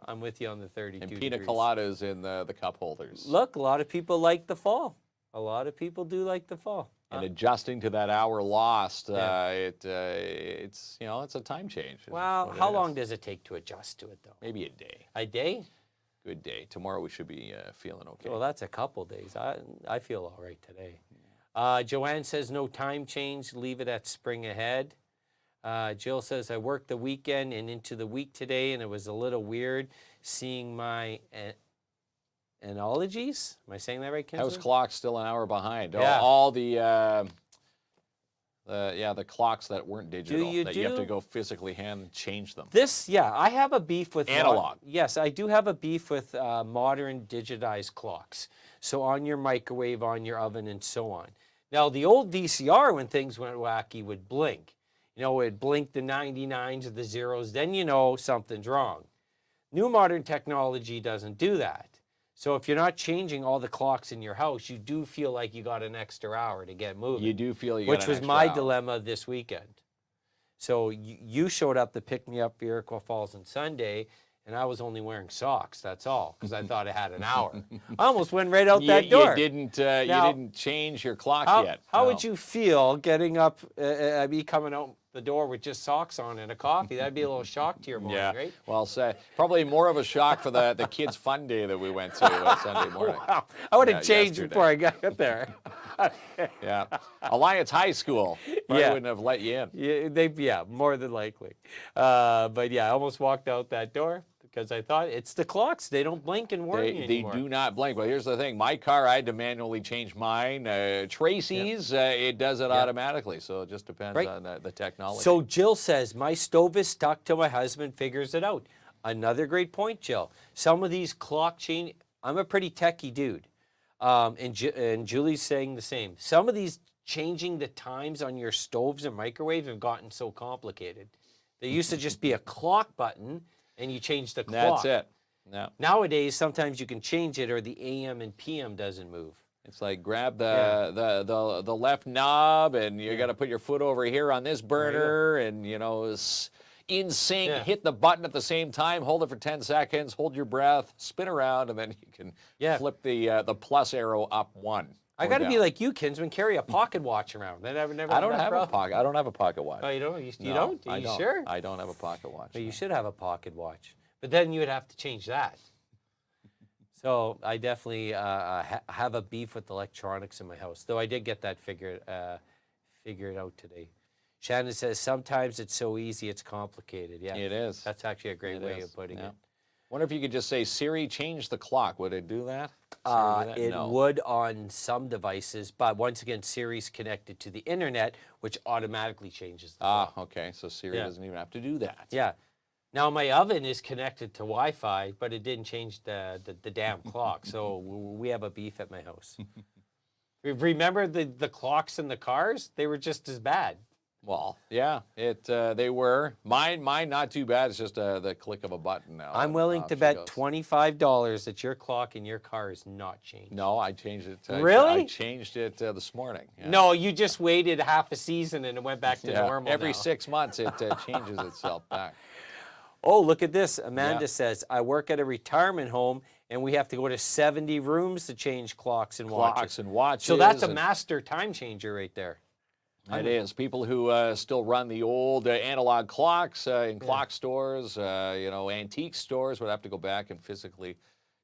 I'm with you on the 32 And pina degrees. coladas in the cup holders. Look, a lot of people like the fall. A lot of people do like the fall. And adjusting to that hour lost, Yeah. it's a time change. is Well, what it how is. long does it take to adjust to it, though? Maybe a day. A day? Good day. Tomorrow we should be feeling okay. Well, that's a couple days. I feel all right today. Joanne says no time change. Leave it at spring ahead. Jill says I worked the weekend and into the week today, and it was a little weird seeing my analogies. Am I saying that right, Kinsman? House clock's still an hour behind. Yeah. All the clocks that weren't digital you that you have do? to go physically hand change them. I have a beef with Analog. Yes, I do have a beef with modern digitized clocks. So on your microwave, on your oven, and so on. Now, the old VCR, when things went wacky, would blink. It'd blink the 99s or the zeros, then you know something's wrong. New modern technology doesn't do that. So if you're not changing all the clocks in your house, you do feel like you got an extra hour to get moving. You do feel you got Which an was extra my hour. dilemma this weekend. So you showed up to pick me up for Iroquois Falls on Sunday, and I was only wearing socks. That's all, because I thought I had an hour. I almost went right out that door. You didn't change your clock yet. How No. would you feel getting up, me coming out the door with just socks on and a coffee? That'd be a little shock to your morning, Yeah. right? Well, probably more of a shock for the kids' fun day that we went to Sunday morning. Wow. I would have Yeah, changed yesterday. before I got there. Yeah. Alliance High School probably Yeah. wouldn't have let you in. Yeah, more than likely. But yeah, I almost walked out that door because I thought it's the clocks. They don't blink and warn you They anymore. do not blink. But here's the thing. My car, I had to manually change mine. Tracy's, it does it automatically. So it just depends Right. on the technology. So Jill says, my stove is stuck till my husband figures it out. Another great point, Jill. Some of these clock change, I'm a pretty techie dude. And Julie's saying the same. Some of these changing the times on your stoves and microwaves have gotten so complicated. There used to just be a clock button and you change the clock. That's it. No. Nowadays, sometimes you can change it or the AM and PM doesn't move. It's like grab the left knob, and you got to put your foot over here on this burner, and in sync. Hit the button at the same time. Hold it for 10 seconds. Hold your breath. Spin around, and then you can flip the plus arrow up one. I got to be like you, Kinsman. Carry a pocket watch around. I don't have a pocket. I don't have a pocket watch. Oh, you don't? You don't? Are you sure? I don't have a pocket watch. Well, you should have a pocket watch, but then you would have to change that. So I definitely have a beef with electronics in my house, though I did get that figured out today. Shannon says, sometimes it's so easy, it's complicated. Yeah, it is. That's actually a great way of putting it. Wonder if you could just say, Siri, change the clock. Would it do that? It would on some devices, but once again, Siri's connected to the internet, which automatically changes the clock. Okay, so Siri doesn't even have to do that. Yeah. Now, my oven is connected to Wi-Fi, but it didn't change the damn clock, so we have a beef at my house. Remember the clocks in the cars? They were just as bad. Well, yeah, they were. Mine not too bad. It's just the click of a button now. I'm willing to bet $25 that your clock in your car is not changed. No, I changed it. Really? I changed it this morning. Yeah. No, you just waited half a season and it went back to normal. Every 6 months it changes itself back. Oh, look at this. Amanda says, I work at a retirement home and we have to go to 70 rooms to change clocks and watches. So that's a master time changer right there. It is. People who still run the old analog clocks in clock stores, antique stores would have to go back and physically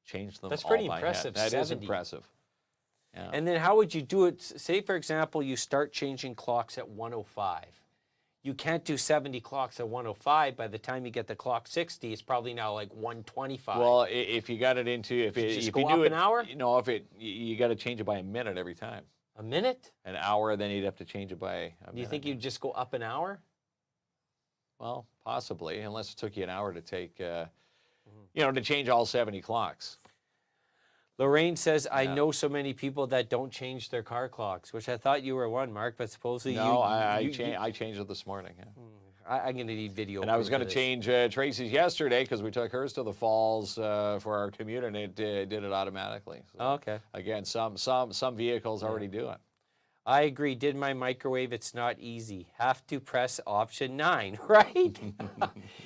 change them. That's pretty impressive. That is impressive. Yeah. And then how would you do it? Say, for example, you start changing clocks at 105. You can't do 70 clocks at 105. By the time you get the clock 60, it's probably now like 125. Well, if you got it into, if you do an hour? You got to change it by a minute every time. A minute? An hour, then you'd have to change it by a minute. Do you think you'd just go up an hour? Well, possibly, unless it took you an hour to take, to change all 70 clocks. Lorraine says, I know so many people that don't change their car clocks, which I thought you were one, Mark, but supposedly I changed it this morning. Yeah. I'm going to need video. And I was going to change Tracy's yesterday because we took hers to the falls for our commute, and it did it automatically. So, okay. Again, some vehicles already do it. I agree. Did my microwave? It's not easy. Have to press option 9, right?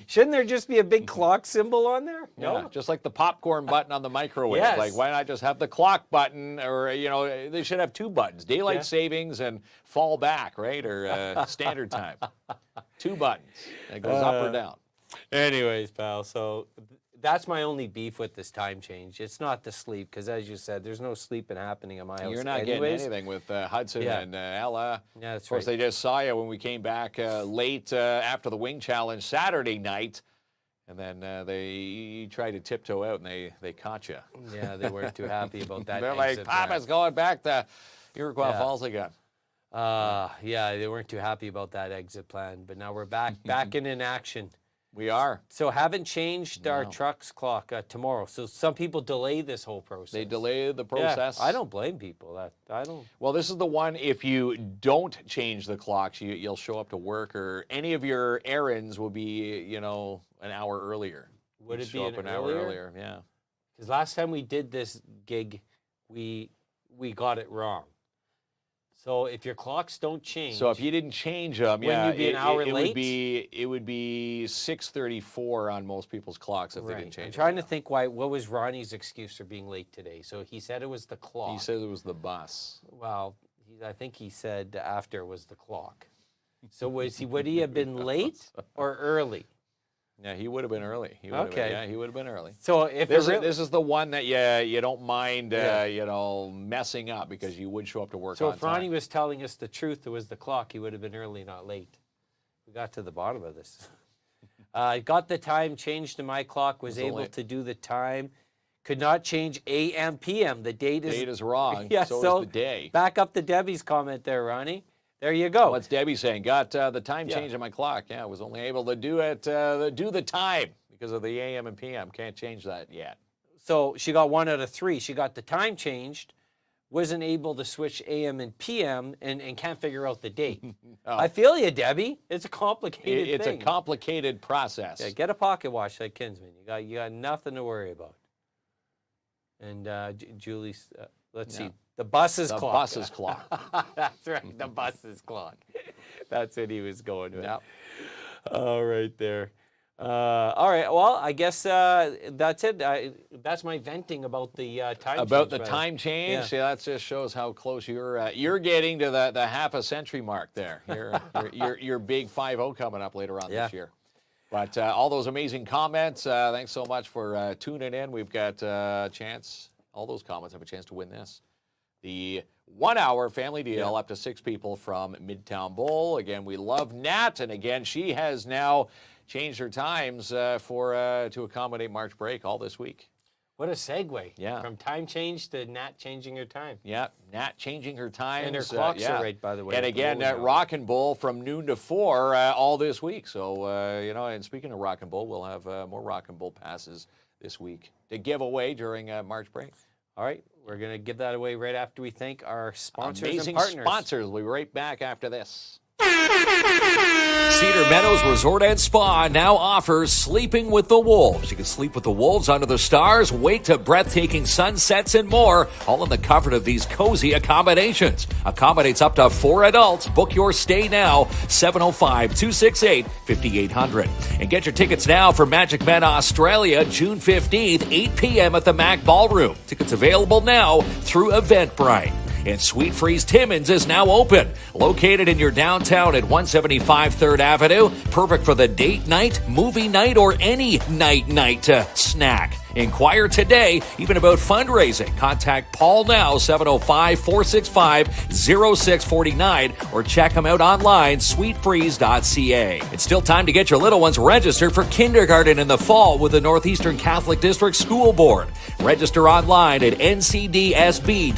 Shouldn't there just be a big clock symbol on there? No, just like the popcorn button on the microwave. Yes. Like, why not just have the clock button, or they should have 2 buttons: daylight savings and fall back, right, or standard time. 2 buttons. It goes up or down. Anyways, pal. So that's my only beef with this time change. It's not the sleep, because as you said, there's no sleeping happening in my house. You're not getting anything with Hudson and Ella. Yeah, that's right. Of course, they just saw you when we came back late after the Wing Challenge Saturday night, and then they tried to tiptoe out, and they caught you. Yeah, they weren't too happy about that. They're like, Papa's going back to Iroquois Falls again. Yeah, they weren't too happy about that exit plan, but now we're back in action. We are. So haven't changed our truck's clock tomorrow. So some people delay this whole process. They delay the process. Yeah, I don't blame people. I don't. Well, this is the one, if you don't change the clocks, you'll show up to work, or any of your errands will be, an hour earlier. Would it be an hour earlier? Yeah. Because last time we did this gig, we got it wrong. So if your clocks don't change. So if you didn't change them, wouldn't you be an hour late? It would be 6:34 on most people's clocks if they didn't change. I'm trying to think what was Ronnie's excuse for being late today. So he said it was the clock. He said it was the bus. Well, I think he said after was the clock. So would he have been late or early? Yeah, he would have been early. He would have been early. So if this is the one that you don't mind messing up, because you would show up to work on time. So if Ronnie was telling us the truth, it was the clock, he would have been early, not late. We got to the bottom of this. Got the time changed to my clock, was able to do the time. Could not change AM, PM. The date is wrong. Yeah, so is the day. Back up to Debbie's comment there, Ronnie. There you go. What's Debbie saying? Got the time change on my clock. Yeah, I was only able to do it, do the time because of the AM and PM. Can't change that yet. So she got 1 out of 3. She got the time changed, wasn't able to switch AM and PM, and can't figure out the date. I feel you, Debbie. It's a complicated thing. It's a complicated process. Yeah, get a pocket watch like Kinsman. You got nothing to worry about. And Julie's, let's see, the bus's clock. The bus's clock. That's right, the bus's clock. That's what he was going with. Yep. All right there. All right, well, I guess that's it. That's my venting about the time change. About the time change? Yeah. That just shows how close you're getting to the half a century mark there. Your big 5-0 coming up later on this year. But all those amazing comments, thanks so much for tuning in. We've got a chance, all those comments have a chance to win this. The 1-hour family deal up to 6 people from Midtown Bowl. Again, we love Nat, and again, she has now changed her times to accommodate March break all this week. What a segue. Yeah. From time change to Nat changing her time. Yeah, Nat changing her times. And her clocks are right, by the way. And again, Rock and Bull from noon to 4 all this week. So, and speaking of Rock and Bull, we'll have more Rock and Bull passes this week to give away during March break. All right, we're going to give that away right after we thank our sponsors Amazing and partners. Sponsors. We'll be right back after this. Cedar Meadows Resort and Spa now offers Sleeping with the Wolves. You can sleep with the wolves under the stars, wake to breathtaking sunsets, and more, all in the comfort of these cozy accommodations. Accommodates up to 4 adults. Book your stay now, 705-268-5800. And get your tickets now for Magic Men Australia, June 15th, 8 p.m. at the Mac Ballroom. Tickets available now through Eventbrite. And Sweet Freeze Timmins is now open, located in your downtown at 175 3rd Avenue. Perfect for the date night, movie night, or any night snack. Inquire today, even about fundraising. Contact Paul now, 705-465-0649, or check him out online, sweetfreeze.ca. It's still time to get your little ones registered for kindergarten in the fall with the Northeastern Catholic District School Board. Register online at ncdsb.on.ca.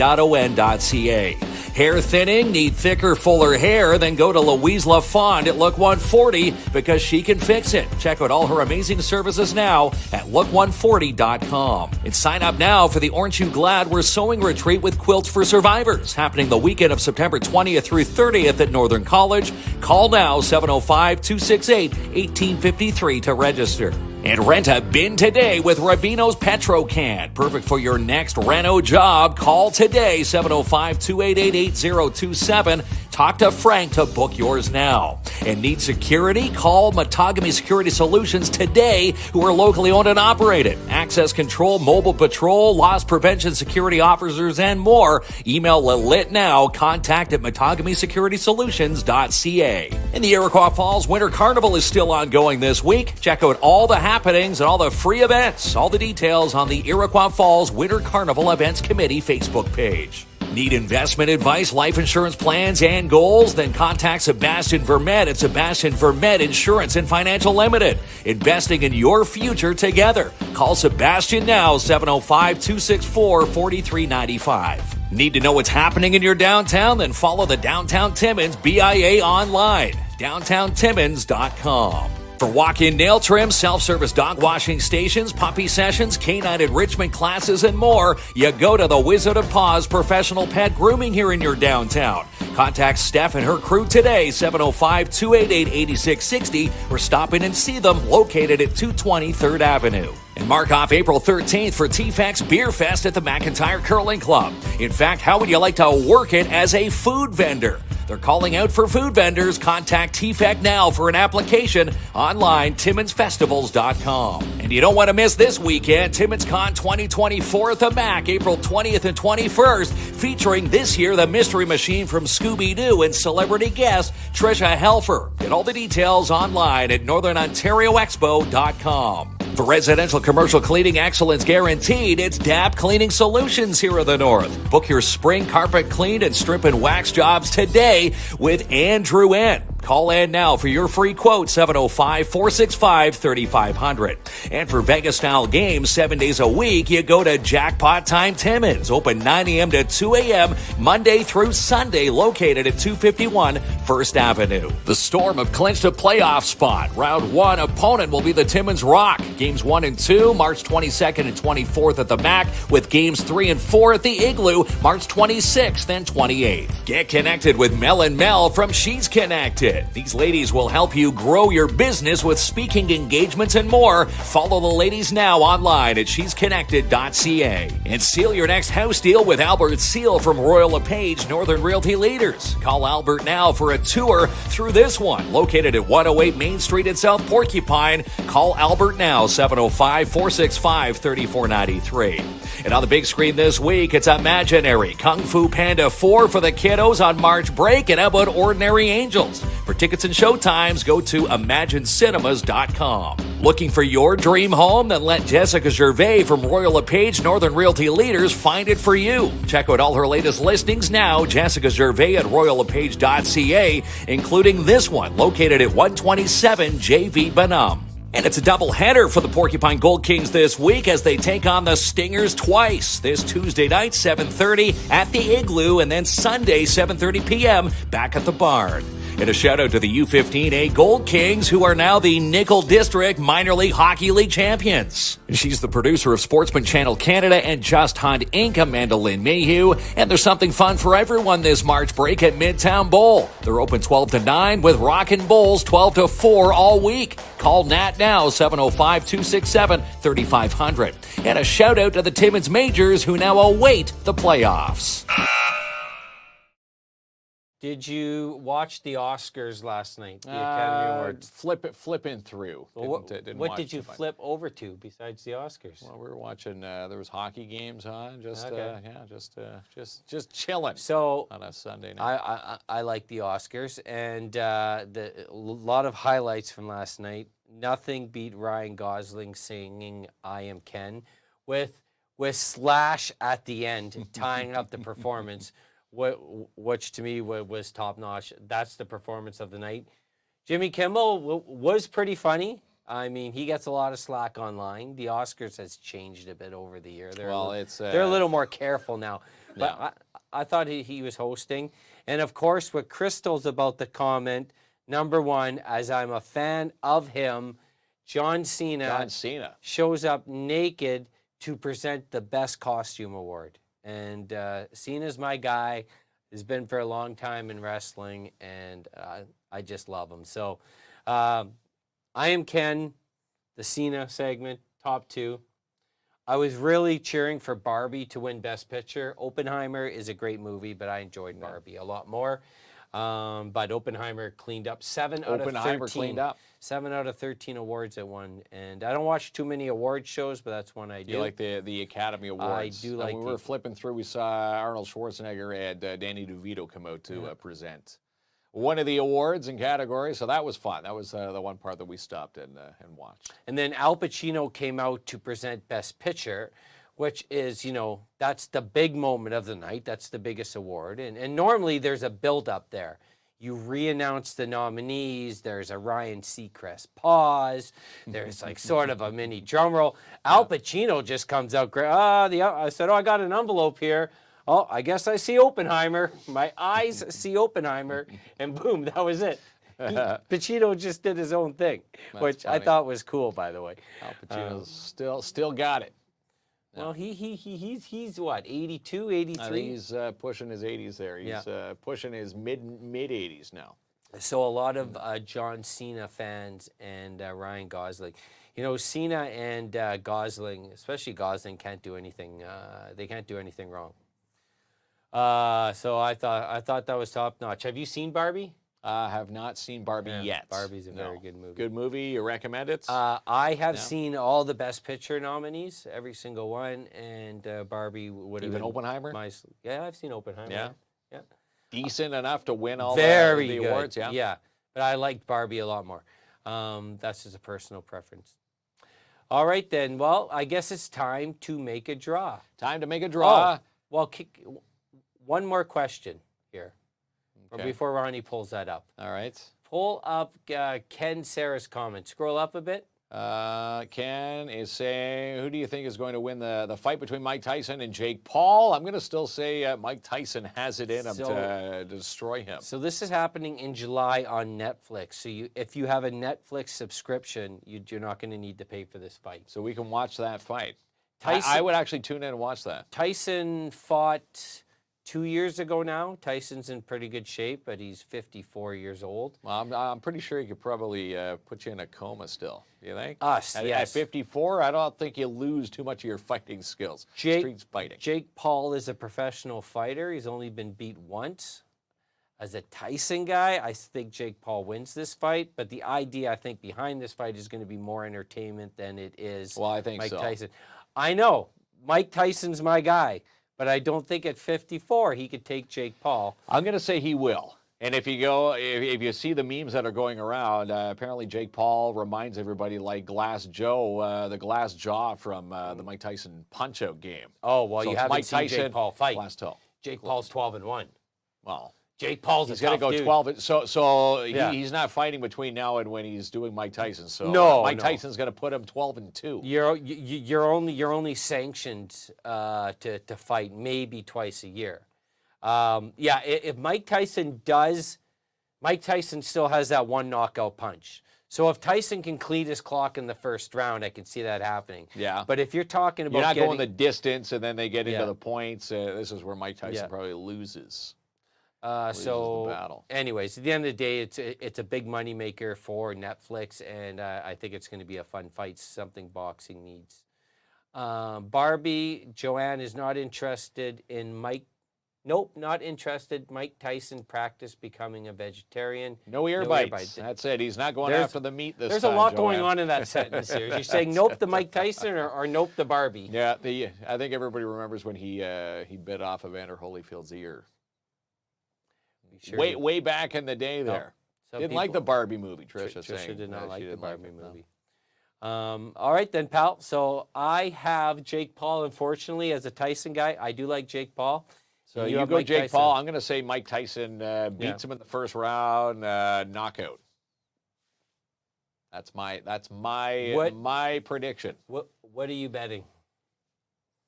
Hair thinning? Need thicker, fuller hair? Then go to Louise LaFond at Look 140 because she can fix it. Check out all her amazing services now at Look140.com. And sign up now for the Orange You Glad We're Sewing Retreat with Quilts for Survivors, happening the weekend of September 20th through 30th at Northern College. Call now, 705-268-1853 to register. And rent a bin today with Rubino's PetroCan. Perfect for your next reno job. Call today, 705-288-8027. Talk to Frank to book yours now. And need security? Call Matagami Security Solutions today, who are locally owned and operated. Access control, mobile patrol, loss prevention security officers, and more. Email Lilit now. Contact at MatagamiSecuritySolutions.ca. And the Iroquois Falls Winter Carnival is still ongoing this week. Check out all the happenings and all the free events. All the details on the Iroquois Falls Winter Carnival Events Committee Facebook page. Need investment advice, life insurance plans, and goals? Then contact Sebastian Vermette at Sebastian Vermette Insurance and Financial Limited. Investing in your future together. Call Sebastian now, 705-264-4395. Need to know what's happening in your downtown? Then follow the Downtown Timmins BIA online. DowntownTimmins.com. For walk-in nail trim, self-service dog washing stations, puppy sessions, canine enrichment classes, and more, you go to the Wizard of Paws Professional Pet Grooming here in your downtown. Contact Steph and her crew today, 705-288-8660, or stop in and see them located at 220 3rd Avenue. And mark off April 13th for TFAX Beer Fest at the McIntyre Curling Club. In fact, how would you like to work it as a food vendor? They're calling out for food vendors. Contact TFAC now for an application online, TimminsFestivals.com. And you don't want to miss this weekend, TimminsCon 2024 at the MAC, April 20th and 21st, featuring this year the Mystery Machine from Scooby-Doo and celebrity guest Trisha Helfer. Get all the details online at NorthernOntarioExpo.com. For residential commercial cleaning excellence guaranteed, it's DAP Cleaning Solutions here in the North. Book your spring carpet clean and strip and wax jobs today with Andrew N. Call in now for your free quote, 705-465-3500. And for Vegas-style games 7 days a week, you go to Jackpot Time Timmins. Open 9 a.m. to 2 a.m. Monday through Sunday, located at 251 1st Avenue. The Storm have clinched a playoff spot. Round 1 opponent will be the Timmins Rock. Games 1 and 2, March 22nd and 24th at the MAC, with games 3 and 4 at the Igloo, March 26th and 28th. Get connected with Mel and Mel from She's Connected. Connected. These ladies will help you grow your business with speaking engagements and more. Follow the ladies now online at shesconnected.ca. And seal your next house deal with Albert Seal from Royal LePage Northern Realty Leaders. Call Albert now for a tour through this one. Located at 108 Main Street in South Porcupine. Call Albert now, 705-465-3493. And on the big screen this week, it's Imaginary Kung Fu Panda 4 for the kiddos on March break. And how about Ordinary Angels? For tickets and showtimes, go to imaginecinemas.com. Looking for your dream home? Then let Jessica Gervais from Royal LePage Northern Realty Leaders find it for you. Check out all her latest listings now. Jessica Gervais at royallepage.ca, including this one located at 127 JV Benham. And it's a doubleheader for the Porcupine Gold Kings this week as they take on the Stingers twice. This Tuesday night, 7:30 at the Igloo, and then Sunday, 7:30 p.m. back at the Barn. And a shout out to the U15A Gold Kings, who are now the Nickel District Minor League Hockey League champions. She's the producer of Sportsman Channel Canada and Just Hunt Inc., Amanda Lynn Mayhew. And there's something fun for everyone this March break at Midtown Bowl. They're open 12 to 9 with Rockin' Bowls 12 to 4 all week. Call Nat now, 705-267-3500. And a shout out to the Timmins Majors, who now await the playoffs. Did you watch the Oscars last night? The Academy Awards. Flipping through. What Didn't did you watch flip over to besides the Oscars? Well, we were watching. There was hockey games on. Just Okay. chilling. So on a Sunday night. I like the Oscars, and a lot of highlights from last night. Nothing beat Ryan Gosling singing "I Am Ken" with Slash at the end tying up the performance. Which to me was top notch. That's the performance of the night. Jimmy Kimmel was pretty funny. I mean, he gets a lot of slack online. The Oscars has changed a bit over the year. They're a little more careful now. But Yeah. I thought he was hosting. And of course, what Crystal's about the comment, number one, as I'm a fan of him, John Cena shows up naked to present the Best Costume Award. And Cena's my guy. Has been for a long time in wrestling, and I just love him. So, I Am Ken, the Cena segment, top two. I was really cheering for Barbie to win Best Picture. Oppenheimer is a great movie, but I enjoyed Barbie a lot more. But Oppenheimer cleaned up 7 out of 13. Oppenheimer cleaned up. 7 out of 13 awards it won. And I don't watch too many award shows, but that's one I do. You like the Academy Awards? I do like. When we were flipping through, we saw Arnold Schwarzenegger had Danny DeVito come out to present one of the awards and categories. So that was fun. That was the one part that we stopped and watched. And then Al Pacino came out to present Best Picture, which is, that's the big moment of the night. That's the biggest award. And normally there's a build-up there. You re-announce the nominees. There's a Ryan Seacrest pause. There's like sort of a mini drum roll. Al Pacino just comes out. I said, I got an envelope here. Oh, I guess I see Oppenheimer. My eyes see Oppenheimer. And boom, that was it. Pacino just did his own thing, which funny. I thought was cool, by the way. Al Pacino's still got it. Well, he's what, 82, 83? I think he's pushing his 80s there. He's pushing his mid 80s now. So a lot of John Cena fans and Ryan Gosling. Cena and Gosling, especially Gosling, can't do anything. They can't do anything wrong. So I thought that was top notch. Have you seen Barbie? I have not seen Barbie yet. Barbie's a very good movie. Good movie. You recommend it? I have seen all the Best Picture nominees, every single one, and Barbie would have been Oppenheimer? Yeah, I've seen Oppenheimer. Yeah. Decent enough to win all the awards. Yeah. But I liked Barbie a lot more. That's just a personal preference. All right then. Well, I guess it's time to make a draw. Time to make a draw. Well, one more question here. Before Ronnie pulls that up. All right. Pull up Ken Sarah's comment. Scroll up a bit. Ken is saying, who do you think is going to win the fight between Mike Tyson and Jake Paul? I'm going to still say Mike Tyson has it in him to destroy him. So this is happening in July on Netflix. So if you have a Netflix subscription, you're not going to need to pay for this fight. So we can watch that fight. Tyson, I would actually tune in and watch that. Tyson fought 2 years ago now. Tyson's in pretty good shape, but he's 54 years old. Well, I'm pretty sure he could probably put you in a coma still. Do you think? Yes. At 54, I don't think you lose too much of your fighting skills. Street fighting. Jake Paul is a professional fighter. He's only been beat once. As a Tyson guy, I think Jake Paul wins this fight, but the idea, I think, behind this fight is going to be more entertainment than it is Mike Tyson. I know. Mike Tyson's my guy, but I don't think at 54 he could take Jake Paul. I'm going to say he will. And if you see the memes that are going around, apparently Jake Paul reminds everybody like Glass Joe, the glass jaw from the Mike Tyson Punch-Out game. Oh, well, so you haven't seen Jake Paul fight. Glass toe. Jake Paul's 12-1. Well, Jake Paul's he's going to go 12. So he's not fighting between now and when he's doing Mike Tyson. So Mike Tyson's going to put him 12-2. You're only sanctioned to fight maybe twice a year. If Mike Tyson still has that one knockout punch. So if Tyson can clean his clock in the first round, I can see that happening. Yeah. But if you're talking about you're not going the distance and then they get into the points, this is where Mike Tyson probably loses. So, the battle. Anyways, at the end of the day, it's a big money maker for Netflix, and I think it's going to be a fun fight, something boxing needs. Barbie, Joanne is not interested in Mike. Nope, not interested. Mike Tyson practiced becoming a vegetarian. No ear bites. That's it. He's not going after the meat this time. There's a lot going on in that sentence here. You're saying nope to Mike Tyson or nope to Barbie. Yeah, I think everybody remembers when he bit off Evander Holyfield's ear. Sure way back in the day there. Didn't like the Barbie movie, Trisha did not like the Barbie movie. All right then, pal. So I have Jake Paul, unfortunately, as a Tyson guy. I do like Jake Paul. So you go Jake Paul. I'm going to say Mike Tyson beats him in the first round, knockout. That's my prediction. What are you betting?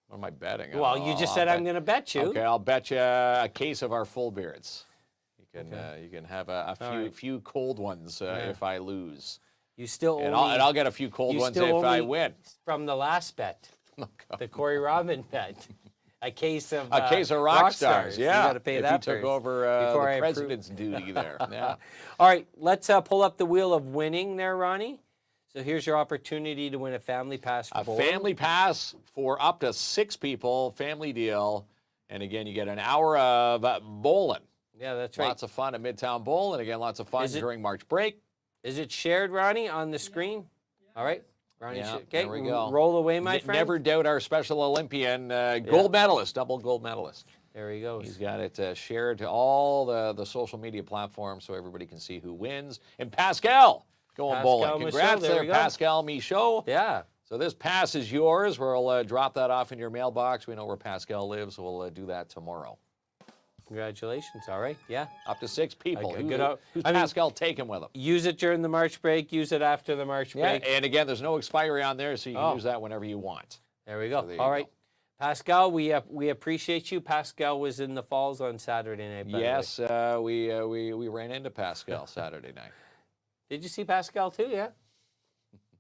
What am I betting? Well, you just said I'm going to bet you. Okay, I'll bet you a case of our full beards. You can have a few cold ones if I lose. You still and I'll get a few cold ones if I win. From the last bet, the Corey Robin bet. A case of rock stars. Yeah, you got to pay that. He took over the president's duty there. Yeah. All right, let's pull up the wheel of winning there, Ronnie. So here's your opportunity to win a family pass for bowling. A family pass for up to 6 people, family deal, and again you get an hour of bowling. Yeah, that's right. Lots of fun at Midtown Bowl, and again lots of fun during March break. Is it shared, Ronnie, on the screen? All right. Ronnie, okay, there we go. Roll away, my friend. Never doubt our Special Olympian, gold medalist, double gold medalist. There he goes. He's got it shared to all the social media platforms so everybody can see who wins. And Pascal going bowling. Congrats there, Pascal Michaud. Yeah. So this pass is yours. We'll drop that off in your mailbox. We know where Pascal lives, so we'll do that tomorrow. Congratulations. All right. Yeah. Up to 6 people. Who's I Pascal taking with him? Use it during the March break. Use it after the March break. Yeah, and again, there's no expiry on there, so you can use that whenever you want. There we go. So all right. Pascal, we appreciate you. Pascal was in the Falls on Saturday night. Yes, we ran into Pascal Saturday night. Did you see Pascal too? Yeah.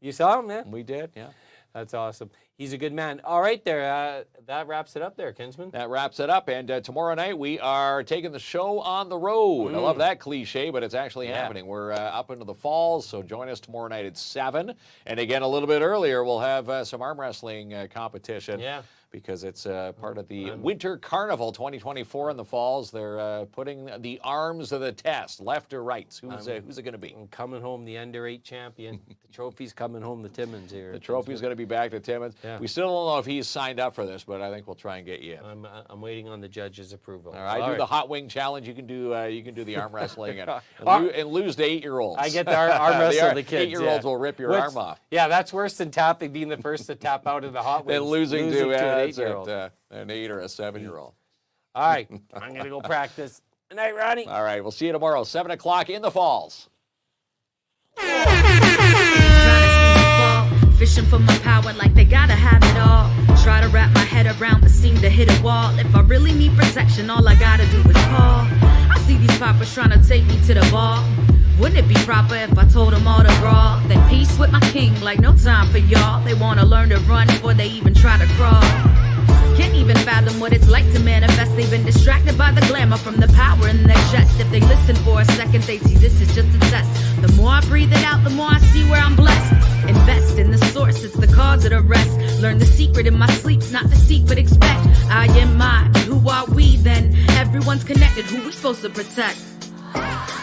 You saw him, man? We did, yeah. That's awesome. He's a good man. All right, there. That wraps it up there, Kinsman. That wraps it up. And tomorrow night, we are taking the show on the road. I love that cliche, but it's actually happening. We're up into the Falls, so join us tomorrow night at 7. And again, a little bit earlier, we'll have some arm wrestling competition. Yeah. Because it's part of the Winter Carnival 2024 in the Falls. They're putting the arms of the test, left or right. Who's it going to be? I'm coming home the under-8 champion. The trophy's coming home to Timmins here. The trophy's going to be back to Timmins. Yeah. We still don't know if he's signed up for this, but I think we'll try and get you in. I'm waiting on the judge's approval. All right, do the hot wing challenge. You can do the arm wrestling and lose to 8-year-olds. I get the arm wrestle the kids. 8-year-olds will rip your arm off. Yeah, that's worse than being the first to tap out of the hot wings. And losing to an 8-year-old. An 8 or a 7-year-old. All right, I'm going to go practice. Good night, Ronnie. All right, we'll see you tomorrow, 7 o'clock in the Falls. Fishing for my power like they gotta have it all. Try to wrap my head around but seem to hit a wall. If I really need protection, all I gotta do is call. I see these poppers trying to take me to the ball. Wouldn't it be proper if I told them all to brawl? Then peace with my king, like no time for y'all. They wanna learn to run before they even try to crawl. Can't even even fathom what it's like to manifest. They've been distracted by the glamour from the power in their chest. If they listen for a second, they see this is just a test. The more I breathe it out, the more I see where I'm blessed. Invest in the source, it's the cause of the rest. Learn the secret in my sleeps, not the secret expect. I am I, but who are we then? Everyone's connected, who we supposed to protect?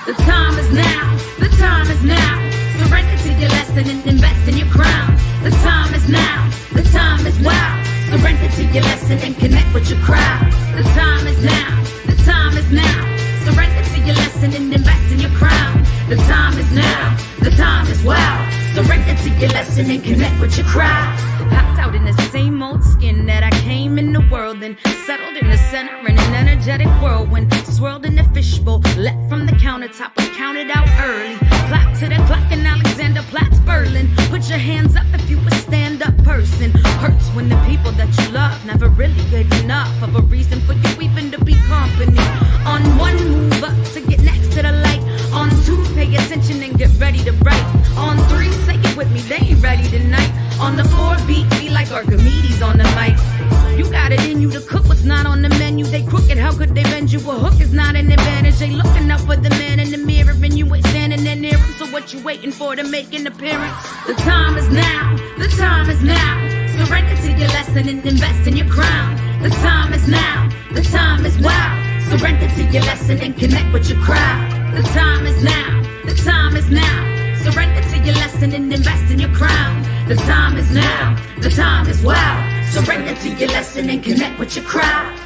The time is now, the time is now. Surrender to your lesson and invest in your crown. The time is now, the time is wow. Surrender to your lesson and connect with your crowd. The time is now, the time is now. Surrender to your lesson and invest in your crown. The time is now, the time is wow. Surrender to your lesson and connect with your crowd. Hopped out in the same old skin that I came in the world and settled in the center in an energetic whirlwind. Swirled in the fishbowl, let from the countertop, was counted out early. Clap to the clock in Alexander Platz, Berlin. Put your hands up if you a stand-up person. Hurts when the people that you love never really gave enough of a reason for you even to be company. On one, move up to get next to the light. On two, pay attention and get ready to write. On three, say it with me, they ain't ready tonight. On the four, beat be like Archimedes on the mic. You got it in you to cook what's not on the menu. They crooked, how could they bend you? A hook is not an advantage. They looking out for the man in the mirror and you ain't standing there near him. So what you waiting for to make an appearance? The time is now, the time is now. Surrender to your lesson and invest in your crown. The time is now, the time is wow. Surrender to your lesson and connect with your crowd. The time is now, the time is now. Surrender to your lesson and invest in your crown. The time is now, the time is wow. Surrender to your lesson and connect with your crowd.